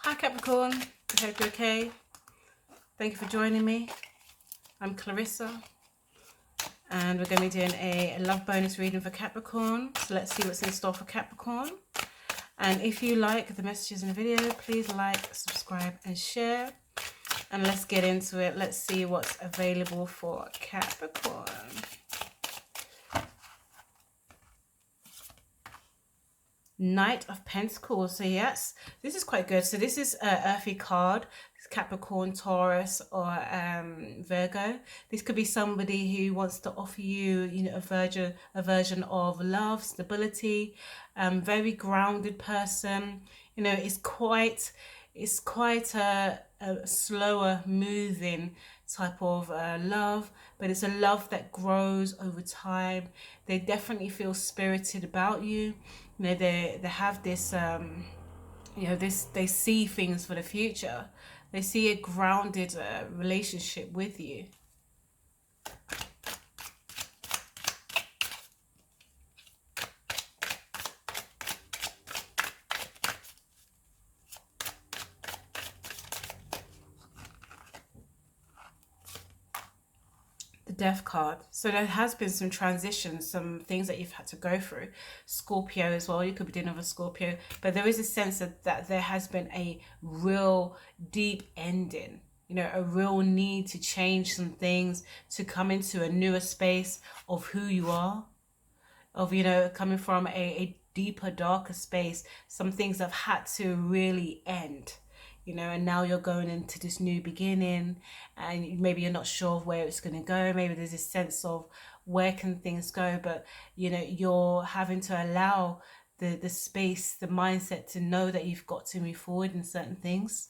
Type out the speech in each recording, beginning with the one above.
Hi Capricorn, I hope you're okay. Thank you for joining me. I'm Clarissa and we're going to be doing a love bonus reading for Capricorn. So let's see what's in store for Capricorn. And if you like the messages in the video, please like, subscribe and share. And let's get into it. Let's see what's available for Capricorn. Knight of Pentacles. So yes, this is quite good. So this is an earthy card. Capricorn, Taurus, or Virgo. This could be somebody who wants to offer you, a version of love, stability. Very grounded person. It's quite a slower moving type of love, but it's a love that grows over time. They definitely feel spirited about you. They have this they see things for the future. They see a grounded relationship with you. The Death card. So there has been some transitions, some things that you've had to go through. Scorpio as well. You could be dealing with a Scorpio. But there is a sense that there has been a real deep ending. A real need to change some things, to come into a newer space of who you are. Of, coming from a deeper, darker space. Some things have had to really end. And now you're going into this new beginning and maybe you're not sure of where it's going to go. Maybe there's a sense of where can things go, but you're having to allow the space, the mindset to know that you've got to move forward in certain things.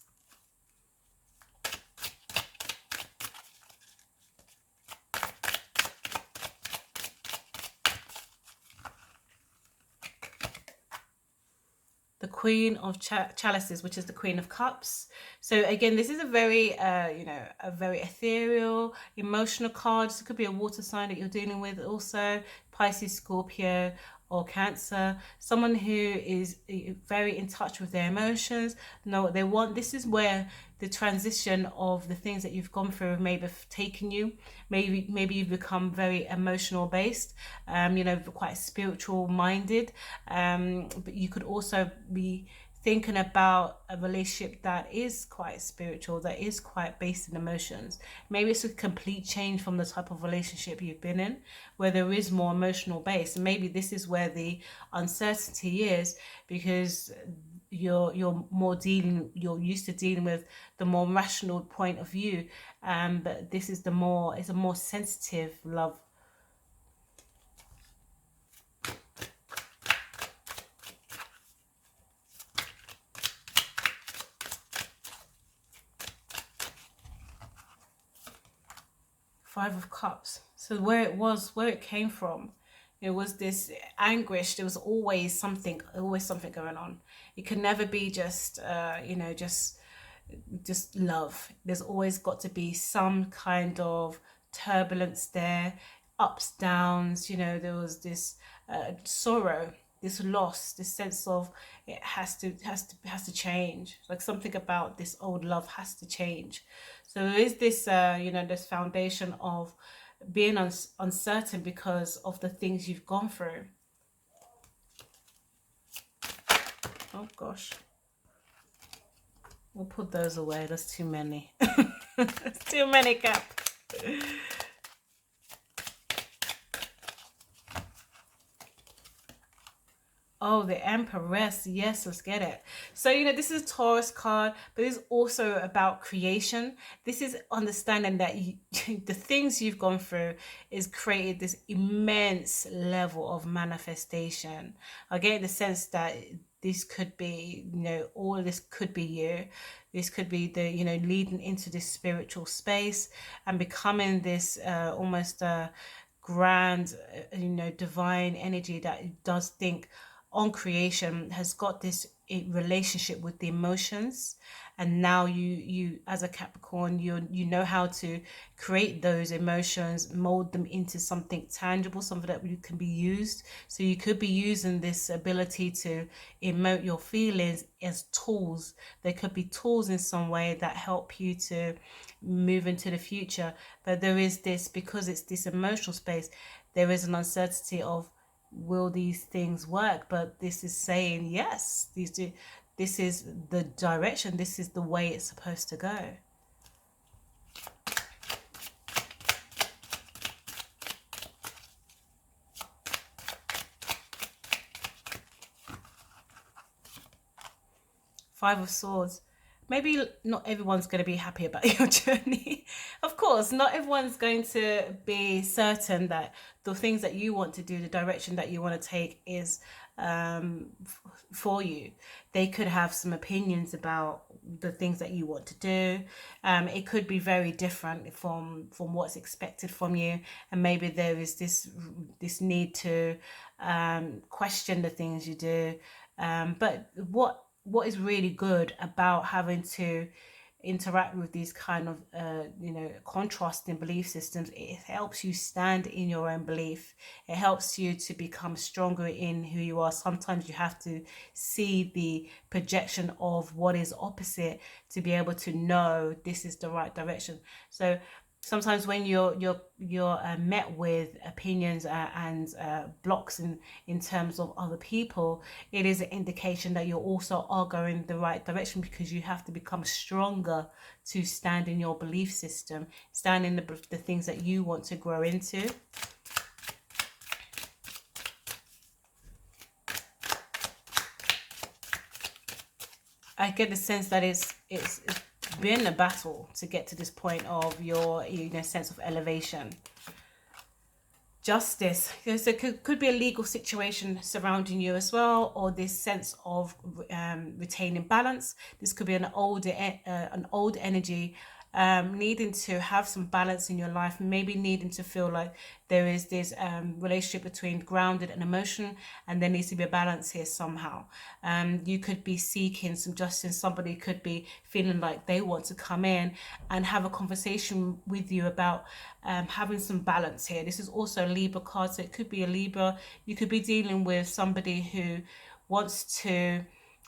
The Queen of Chalices, which is the Queen of Cups. So again, this is a very, a very ethereal, emotional card. So it could be a water sign that you're dealing with also, Pisces, Scorpio, or Cancer. Someone who is very in touch with their emotions, know what they want. This is where the transition of the things that you've gone through maybe have taken you. Maybe you've become very emotional based, quite spiritual minded. But you could also be thinking about a relationship that is quite spiritual, that is quite based in emotions. Maybe it's a complete change from the type of relationship you've been in, where there is more emotional base. And maybe this is where the uncertainty is, because you're used to dealing with the more rational point of view, but this is it's a more sensitive love. Five of Cups. So where it came from, it was this anguish. There was always something going on. It could never be just just love. There's always got to be some kind of turbulence there, ups, downs. There was this sorrow, this loss, this sense of it has to change. Like something about this old love has to change. So there is this this foundation of being uncertain because of the things you've gone through. Oh gosh, we'll put those away. There's too many. There's too many, Cap. Oh, the Empress. Yes, let's get it. So, this is a Taurus card, but it's also about creation. This is understanding that the things you've gone through is created this immense level of manifestation. I get the sense that this could be, all of this could be you. This could be the, leading into this spiritual space and becoming this almost grand, divine energy that does think on creation has got this relationship with the emotions, and now you as a Capricorn, you know how to create those emotions, mold them into something tangible, something that you can be used. So you could be using this ability to emote your feelings as tools. There could be tools in some way that help you to move into the future. But there is this, because it's this emotional space, there is an uncertainty of, will these things work? But this is saying yes, these do. This is the direction. This is the way it's supposed to go. Five of Swords. Maybe not everyone's going to be happy about your journey. Of course, not everyone's going to be certain that the things that you want to do, the direction that you want to take is for you. They could have some opinions about the things that you want to do. It could be very different from what's expected from you, and maybe there is this need to question the things you do. But what is really good about having to interact with these kind of contrasting belief systems, it helps you stand in your own belief. It helps you to become stronger in who you are. Sometimes you have to see the projection of what is opposite to be able to know this is the right direction. So sometimes when you're met with opinions and blocks in terms of other people, it is an indication that you also are going the right direction, because you have to become stronger to stand in your belief system, stand in the things that you want to grow into. I get the sense that it's been a battle to get to this point of your sense of elevation. Justice. So it could be a legal situation surrounding you as well, or this sense of retaining balance. This could be an old energy, needing to have some balance in your life, maybe needing to feel like there is this relationship between grounded and emotion, and there needs to be a balance here somehow. You could be seeking some justice. Somebody could be feeling like they want to come in and have a conversation with you about having some balance here. This is also a Libra card, so it could be a Libra. You could be dealing with somebody who wants to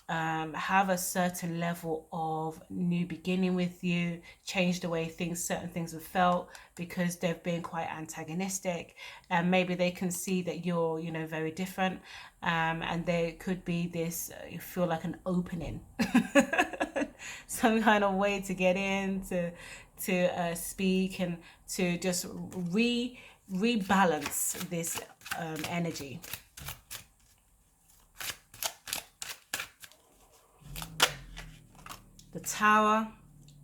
have a certain level of new beginning with you, change the way certain things have felt, because they've been quite antagonistic, and maybe they can see that you're very different, and there could be this you feel like an opening some kind of way to get in, to speak, and to just rebalance this energy. The Tower,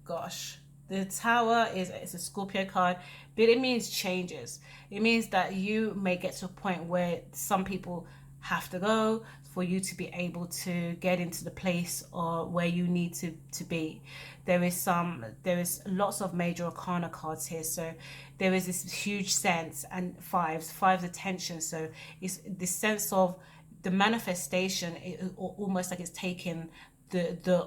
gosh, the Tower it's a Scorpio card, but it means changes. It means that you may get to a point where some people have to go for you to be able to get into the place or where you need to be. There is lots of major arcana cards here, so there is this huge sense, and fives attention. So it's this sense of the manifestation, almost like it's taken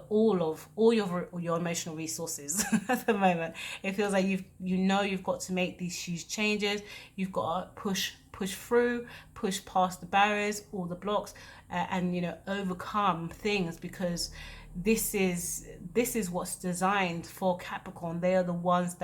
all your emotional resources at the moment. It feels like you've got to make these huge changes. You've got to push through, push past the barriers, all the blocks, and overcome things, because this is what's designed for Capricorn. They are the ones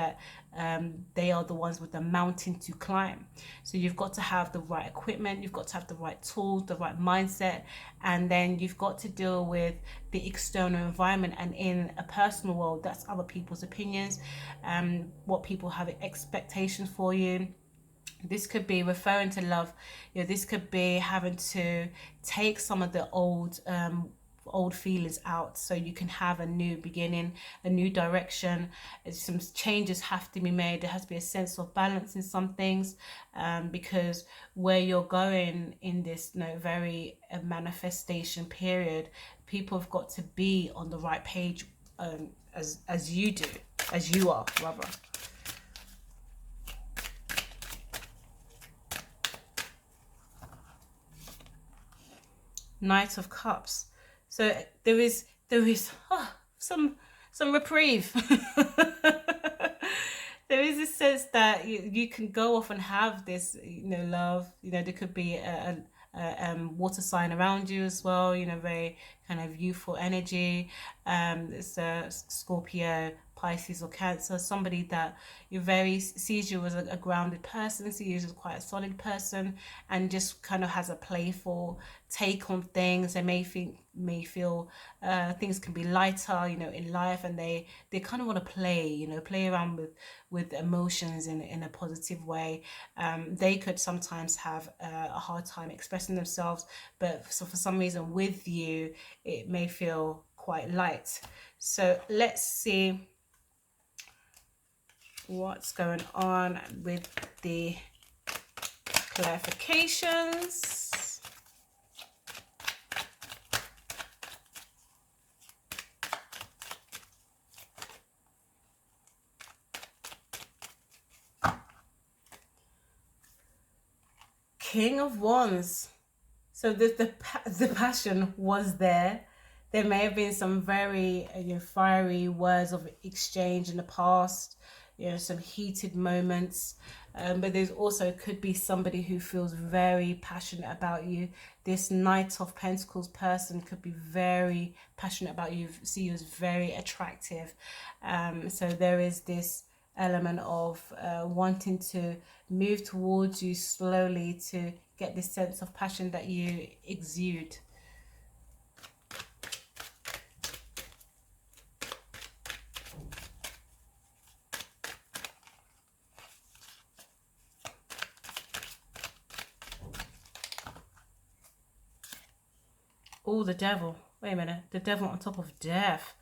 with the mountain to climb. So you've got to have the right equipment, you've got to have the right tools, the right mindset, and then you've got to deal with the external environment. And in a personal world, that's other people's opinions, what people have expectations for you. This could be referring to love. This could be having to take some of the old feelings out, so you can have a new beginning, a new direction. Some changes have to be made. There has to be a sense of balance in some things, because where you're going in this very manifestation period, people have got to be on the right page, as you are rather. Knight of Cups. So there is some reprieve. There is a sense that you can go off and have this, love. There could be a water sign around you as well. Very kind of youthful energy. It's a Scorpio, Pisces, or Cancer. Somebody that you very sees you as a grounded person, sees you as quite a solid person, and just kind of has a playful take on things. They may feel things can be lighter, in life, and they kind of want to play around with emotions in a positive way. They could sometimes have a hard time expressing themselves, but so for some reason with you, it may feel quite light. So let's see what's going on with the clarifications. King of Wands. So the passion was there. There may have been some very fiery words of exchange in the past, some heated moments. But there's also could be somebody who feels very passionate about you. This Knight of Pentacles person could be very passionate about you, see you as very attractive. So there is this element of wanting to move towards you slowly to get this sense of passion that you exude. Oh, the Devil. Wait a minute. The Devil on top of Death.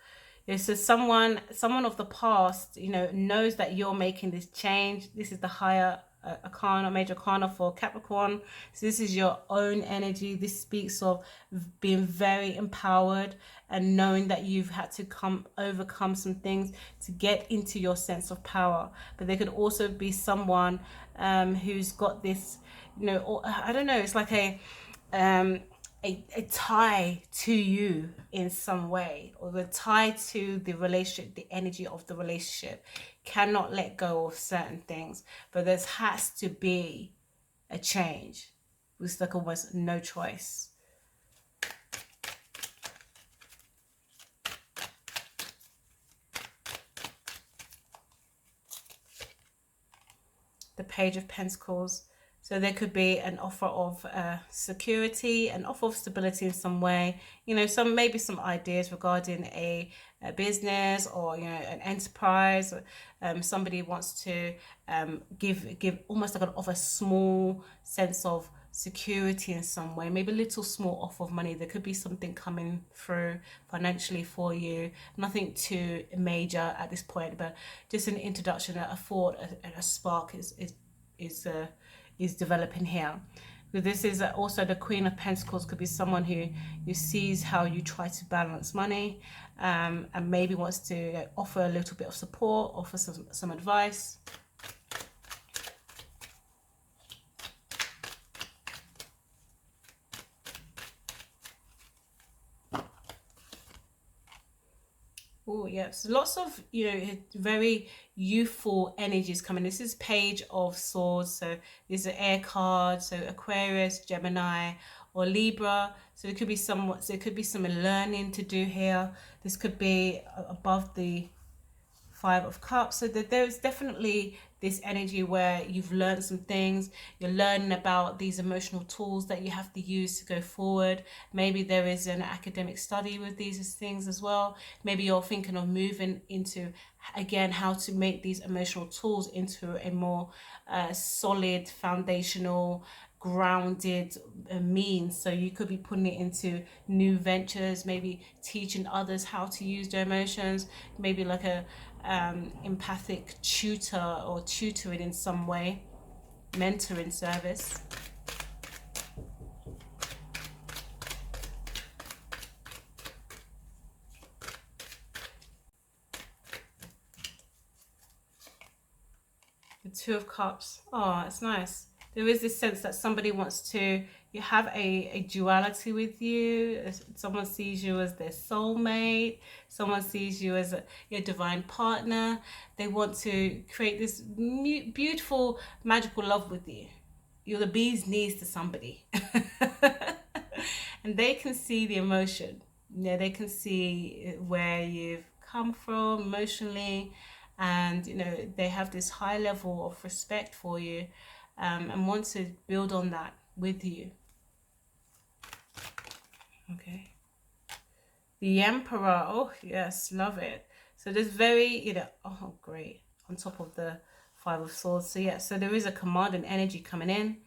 So someone of the past, knows that you're making this change. This is the higher arcana, major arcana for Capricorn. So this is your own energy. This speaks of being very empowered and knowing that you've had to overcome some things to get into your sense of power. But there could also be someone who's got this, I don't know, it's like a tie to you in some way, or the tie to the relationship, the energy of the relationship, cannot let go of certain things, but there has to be a change. It's like almost no choice. The Page of Pentacles. So there could be an offer of security, an offer of stability in some way. Maybe some ideas regarding a business or an enterprise. Somebody wants to give almost like an offer, small sense of security in some way. Maybe a little small offer of money. There could be something coming through financially for you. Nothing too major at this point, but just an introduction, a thought, a spark is developing here. But this is also the Queen of Pentacles. Could be someone who sees how you try to balance money, and maybe wants to offer a little bit of support, offer some advice. Oh yes, lots of very youthful energies coming. This is Page of Swords, so these are air cards, so Aquarius, Gemini, or Libra. So there could be some learning to do here. This could be above the Five of Cups. So that there is definitely this energy where you've learned some things. You're learning about these emotional tools that you have to use to go forward. Maybe there is an academic study with these things as well. Maybe you're thinking of moving into, again, how to make these emotional tools into a more solid, foundational, grounded means. So you could be putting it into new ventures, maybe teaching others how to use their emotions, maybe like a empathic tutor or tutoring in some way, mentoring service. The Two of Cups. Oh, it's nice. There is this sense that somebody wants to you have a duality with you. Someone sees you as their soulmate. Someone sees you as your divine partner. They want to create this beautiful, magical love with you. You're the bee's knees to somebody. And they can see the emotion. You know, they can see where you've come from emotionally, and you know they have this high level of respect for you, and want to build on that with you. Okay. The Emperor. Oh, yes, love it. So there's very, you know, oh, great. On top of the Five of Swords. So yeah, so there is a command and energy coming in.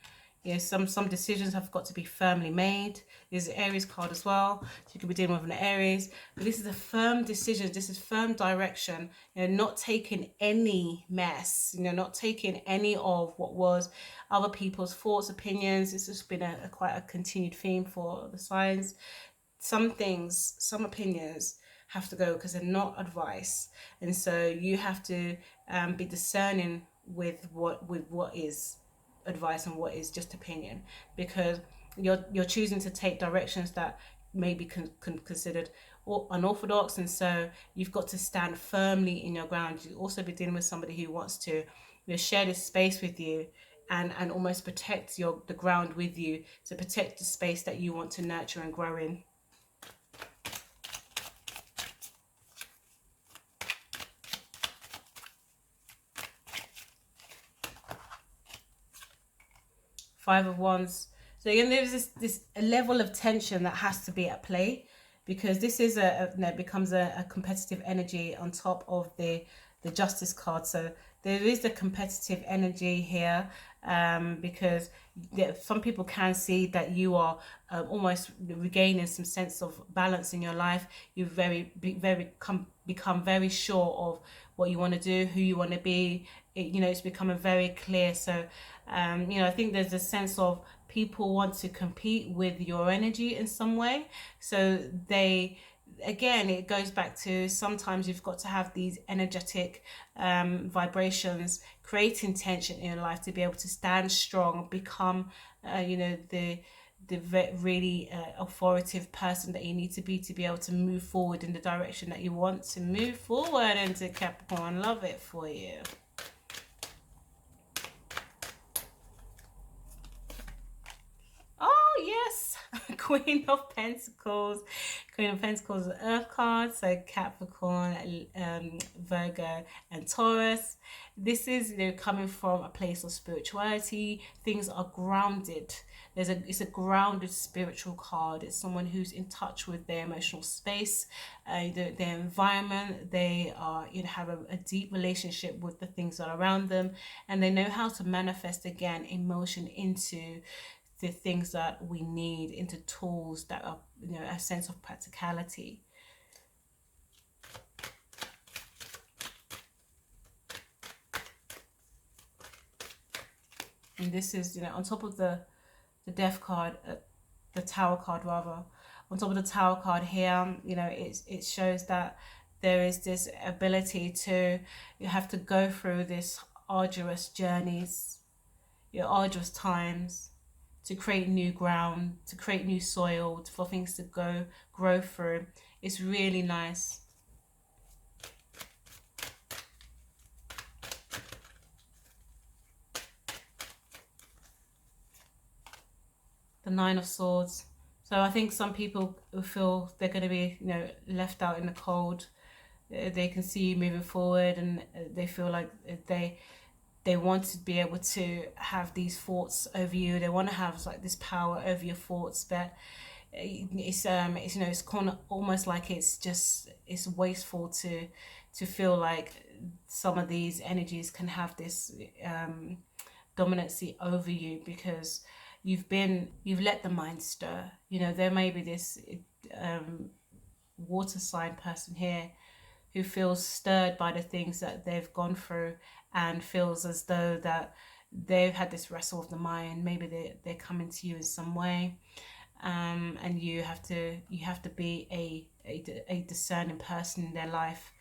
You know, some decisions have got to be firmly made. There's an Aries card as well. So you could be dealing with an Aries. But this is a firm decision. This is firm direction. You know, not taking any mess. You know, not taking any of what was other people's thoughts, opinions. This has been a quite a continued theme for the signs. Some things, some opinions have to go because they're not advice, and so you have to be discerning with what is advice and what is just opinion, because you're choosing to take directions that may be considered unorthodox, and so you've got to stand firmly in your ground. You also be dealing with somebody who wants to, you know, share this space with you, and almost protect the ground with you, to protect the space that you want to nurture and grow in. Five of Wands. So again, there's this level of tension that has to be at play, because this is becomes a competitive energy on top of the Justice card. So there is a competitive energy here, because some people can see that you are almost regaining some sense of balance in your life. You've become very sure of what you want to do, who you want to be. You know, it's becoming very clear. So you know, I think there's a sense of people want to compete with your energy in some way. So they, again, it goes back to sometimes you've got to have these energetic vibrations, creating tension in your life to be able to stand strong, become, you know, the really authoritative person that you need to be able to move forward in the direction that you want to move forward into, Capricorn. Love it for you. Oh, yes. Queen of Pentacles. Queen of Pentacles, an Earth card. So Capricorn, Virgo, and Taurus. This is, you know, coming from a place of spirituality. Things are grounded. It's a grounded spiritual card. It's someone who's in touch with their emotional space, their environment. They are, you know, have a deep relationship with the things that are around them, and they know how to manifest again emotion into the things that we need, into tools that are, you know, a sense of practicality. And this is, you know, on top of the Death card, the Tower card rather, on top of the Tower card here, you know, it shows that there is this ability to, you have to go through this arduous journeys, your arduous times, to create new ground, to create new soil, for things to grow through. It's really nice. The Nine of Swords. So I think some people feel they're going to be, you know, left out in the cold. They can see you moving forward, and they feel like they want to be able to have these thoughts over you. They want to have like this power over your thoughts, but it's you know, it's kind of almost like it's wasteful to feel like some of these energies can have this dominancy over you, because you've let the mind stir. You know, there may be this water sign person here who feels stirred by the things that they've gone through, and feels as though that they've had this wrestle of the mind. Maybe they're coming to you in some way, and you have to be a discerning person in their life,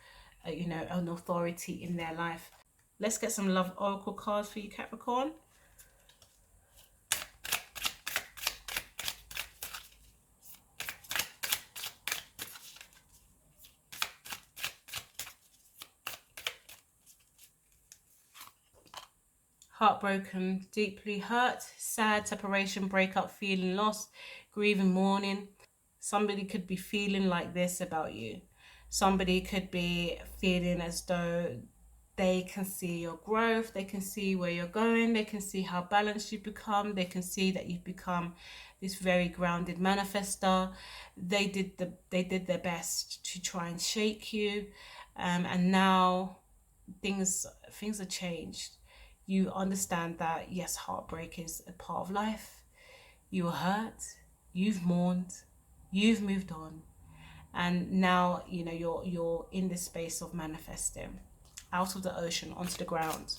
you know, an authority in their life. Let's get some love oracle cards for you, Capricorn. heartbroken, deeply hurt, sad, separation, breakup, feeling lost, grieving, mourning. Somebody could be feeling like this about you. Somebody could be feeling as though they can see your growth, they can see where you're going, they can see how balanced you've become, they can see that you've become this very grounded manifester. They did their best to try and shake you, and now things are changed. You understand that yes, heartbreak is a part of life. You were hurt, you've mourned, you've moved on, and now you're in this space of manifesting out of the ocean onto the ground.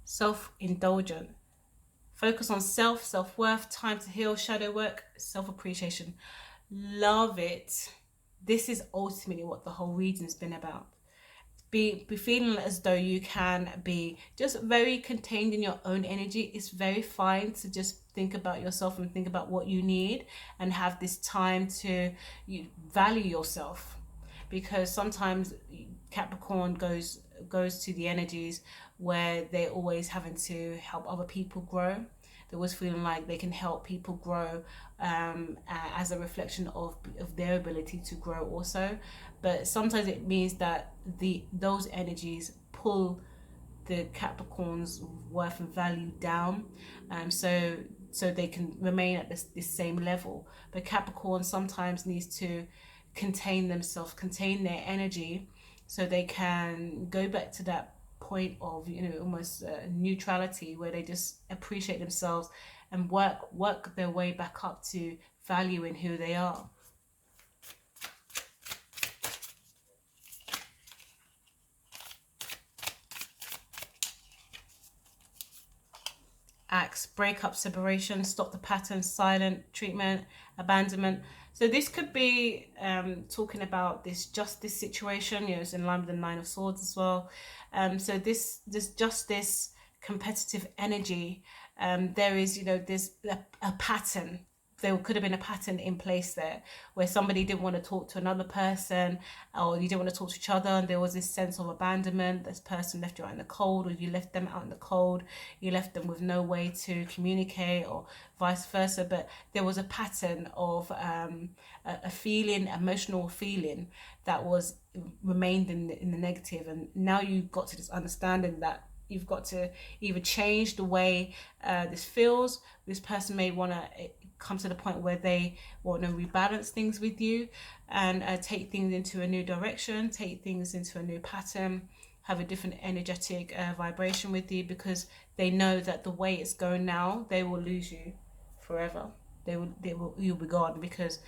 Self-indulgent. Focus on self-worth, time to heal, shadow work, self-appreciation. Love it. This is ultimately what the whole reading's been about. Be feeling as though you can be just very contained in your own energy. It's very fine to just think about yourself and think about what you need, and have this time to value yourself, because sometimes Capricorn goes to the energies where they're always having to help other people grow. They're always feeling like they can help people grow, as a reflection of their ability to grow also. But sometimes it means that those energies pull the Capricorn's worth and value down, so they can remain at this same level. But Capricorn sometimes needs to contain themselves, contain their energy, so they can go back to that point of almost neutrality, where they just appreciate themselves and work their way back up to valuing who they are. Acts: breakup, separation, stop the pattern, silent treatment, abandonment. So this could be talking about this justice situation. It's in line with the Nine of Swords as well. So this justice, competitive energy. There is there's a pattern. There could have been a pattern in place there, where somebody didn't want to talk to another person, or you didn't want to talk to each other, and there was this sense of abandonment. This person left you out in the cold, or you left them out in the cold. You left them with no way to communicate, or vice versa. But there was a pattern of a feeling, emotional feeling, that was remained in the negative. And now you've got to this understanding that you've got to either change the way this feels. This person may want to come to the point where they want to rebalance things with you, and take things into a new direction, take things into a new pattern, have a different energetic vibration with you, because they know that the way it's going now, they will lose you forever. You'll be gone, because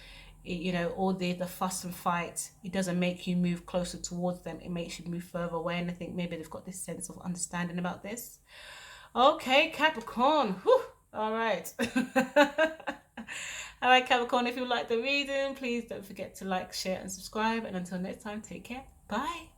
all the fuss and fight, it doesn't make you move closer towards them, it makes you move further away. And I think maybe they've got this sense of understanding about this. Okay, Capricorn. Whew. All right. All right, Capricorn, if you like the reading, please don't forget to like, share and subscribe. And until next time, take care. Bye.